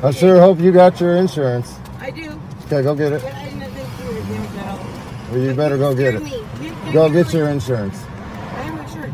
I sure hope you got your insurance. I do. Okay, go get it. But I didn't think you were damaged at all. Well, you better go get it. Go get your insurance. I am insured.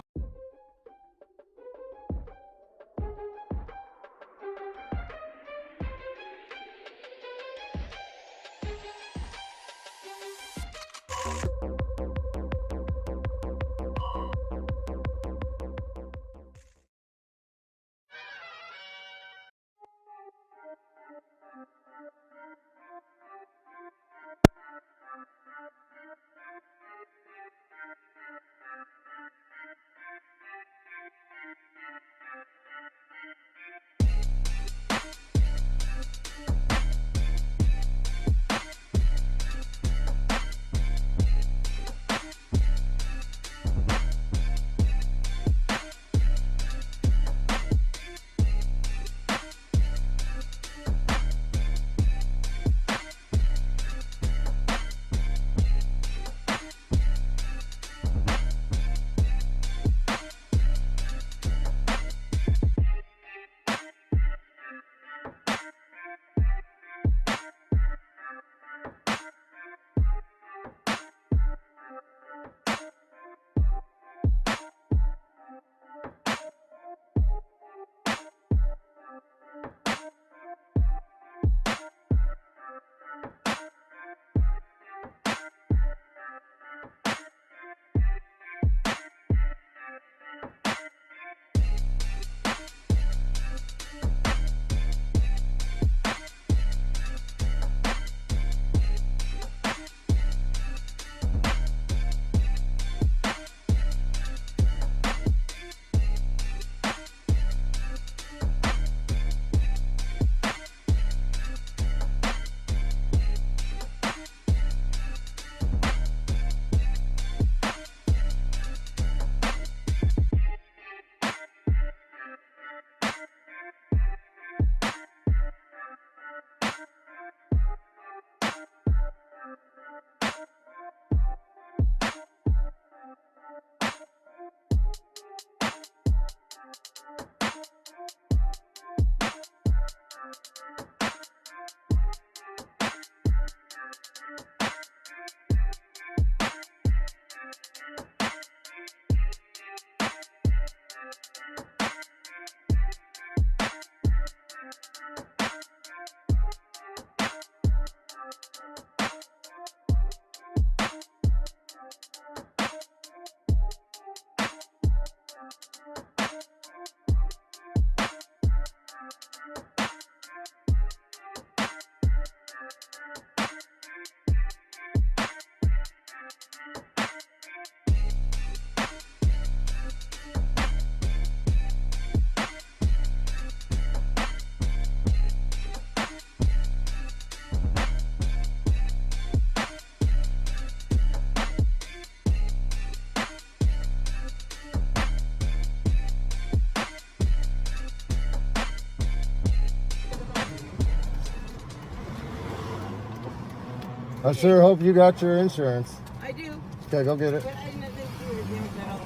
I sure hope you got your insurance. I do. Okay, go get it. But I didn't think you were damaged at all.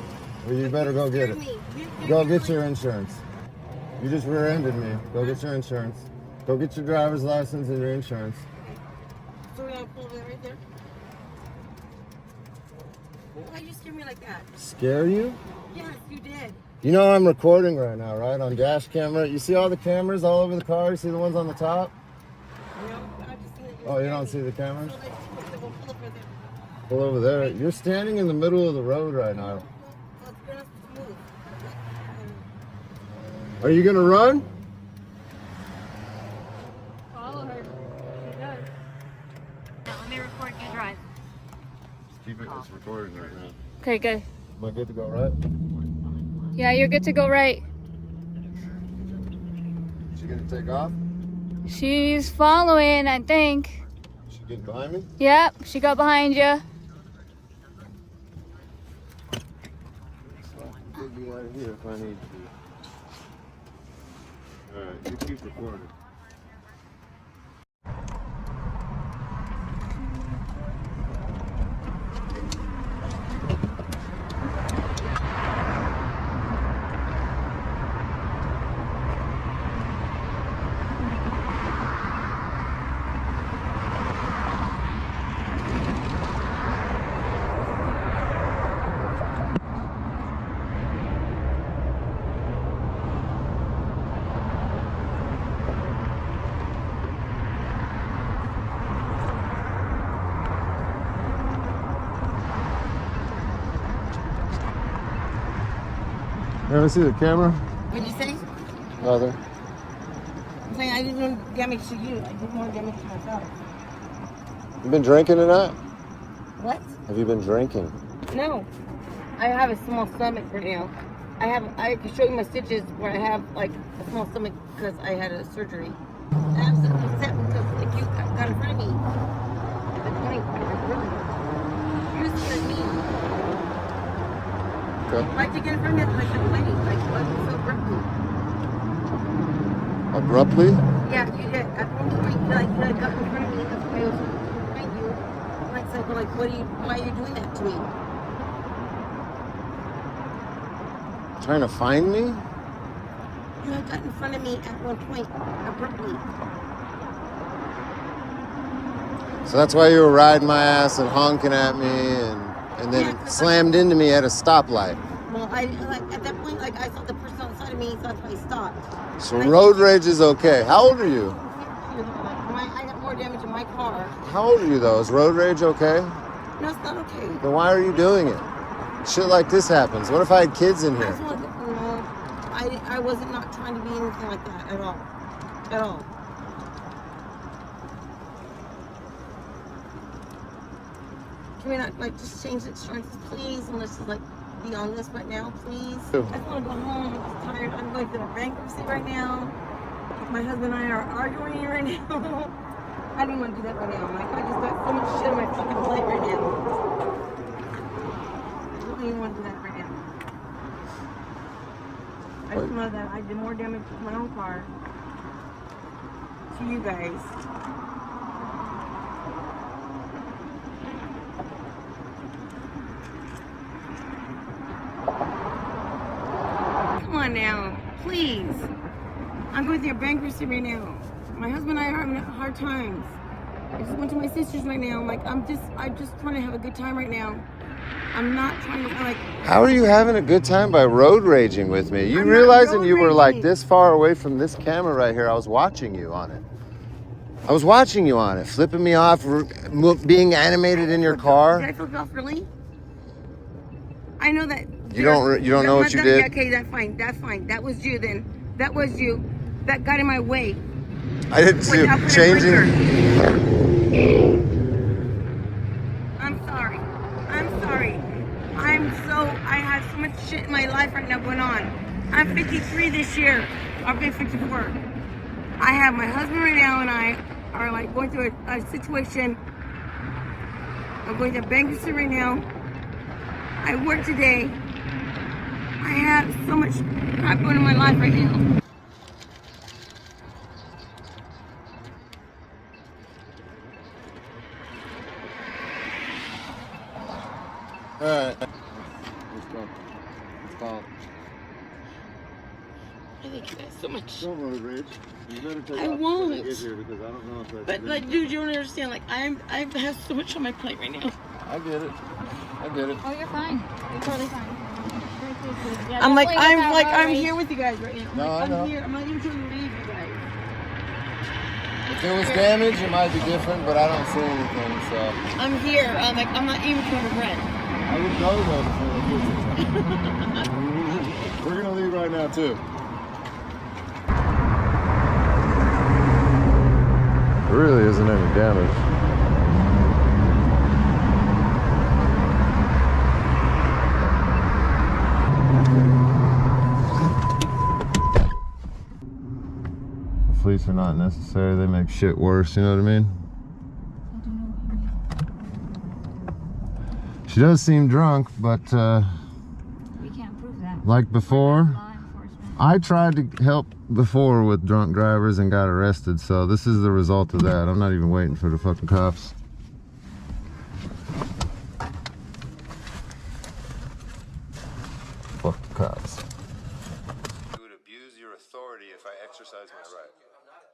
Well, you better go get it. Go get your insurance. You just rear-ended me. Go get your insurance. Go get your driver's license and your insurance. So we're gonna pull that right there? Why you scare me like that? Scare you? Yes, you did. You know I'm recording right now, right? On dash camera. You see all the cameras all over the car? You see the ones on the top? No, I just see that Oh, you don't see the cameras? So let's go pull up right there. Pull over there. You're standing in the middle of the road right now. So it's gonna move. Are you gonna run? Follow her. She does. Now let me record you drive. Keep it. It's recording right now. Okay, good. Am I good to go right? Yeah, you're good to go right. Is she gonna take off? She's following, I think. Is she getting behind me? Yep, she got behind you. I'll be right here if I need to. Alright, you keep recording. Here, let's see the camera. What'd you say? Nothing. I'm saying I didn't do damage to you. I did more damage to myself. You been drinking tonight? What? Have you been drinking? No. I have a small stomach right now. I can show you my stitches where I have like a small stomach because I had a surgery. I'm so upset because like you got in front of me. At the point, you scared me. Okay. Why'd you get in front of me like the way? Like why so abruptly? Abruptly? Yeah, you did. At one point, you got in front of me. That's why I was behind you. And I said, well, like, why are you doing that to me? Trying to find me? You had got in front of me at one point, abruptly. So that's why you were riding my ass and honking at me and then slammed into me at a stoplight. Well, I like at that point, like I saw the person outside of me, so that's why I stopped. So road rage is okay. How old are you? I got more damage in my car. How old are you though? Is road rage okay? No, it's not okay. Then why are you doing it? Shit like this happens. What if I had kids in I here? just want to, I wasn't not trying to be anything like that at all. At all. Can we not like just change the insurances, please? And let's just like be on this right now, please. I just want to go home. I'm just tired. I'm going through a bankruptcy right now. My husband and I are arguing right now. I don't want to do that right now. Like I just got so much shit on my fucking plate right now. I don't even want to do that right now. I just know that I did more damage to my own car. To you guys. Come on now, please. I'm going through a bankruptcy right now. My husband and I are having hard times. I just went to my sister's right now. Like I'm just trying to have a good time right now. I'm not trying to like. How are you having a good time by road raging with me? You I'm not realizing road you were like raging. this far away from this camera right here. I was watching you on it. I was watching you on it, flipping me off, being animated in your Did car. I flip off really? I know that. You don't know what you did? Yeah, okay, that's fine. That's fine. That was you then. That was you. That got in my way. I didn't see you Without putting a changing. blinker. I'm sorry. I'm sorry. I have so much shit in my life right now going on. I'm 53 this year. I'll be 54. I have my husband right now and I are like going through a situation. I'm going to bankruptcy right now. I work today. I have so much crap going on in my life right now. All right. Let's go. Let's go. I think you guys so much. Don't road rage. You better take I off won't. when I get here because I don't know if that's But like, dude, you don't understand. Like, I have so much on my plate right now. I get it. I get it. Oh, you're fine. You're totally fine. Yeah, I'm like, definitely without I'm road here rage. with you guys right now. No, I know. I'm here. I'm not even trying to leave you guys. If it was damage, it might be different, but I don't see anything, so. I'm here. I'm like, I'm not even trying to rent. I would go though before the kids. We're gonna leave right now too. There really isn't any damage. The police are not necessary. They make shit worse, you know what I mean? She does seem drunk, but We can't prove that. like before, Law enforcement. I tried to help before with drunk drivers and got arrested, so this is the result of that. I'm not even waiting for the fucking cops. Fuck the cops. You would abuse your authority if I exercise my right.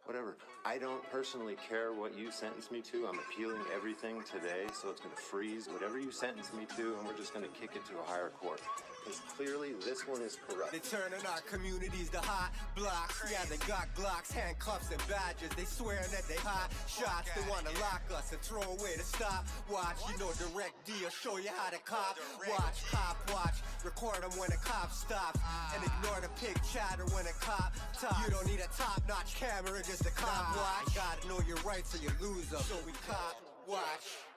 Whatever. I don't personally care what you sentence me to. I'm appealing everything today, so it's going to freeze whatever you sentence me to, and we're just going to kick it to a higher court. Because clearly this one is corrupt. They turning our communities to hot blocks. Yeah, they got Glocks, handcuffs, and badges. They swear that they hot shots. They wanna lock us and throw away the stop. Watch, you know Direct D will show you how to cop. Watch, cop, watch. Record them when a cop stops. And ignore the pig chatter when a cop talks. You don't need a top-notch camera, just a cop watch. Gotta know your rights or you lose them. So we cop, watch.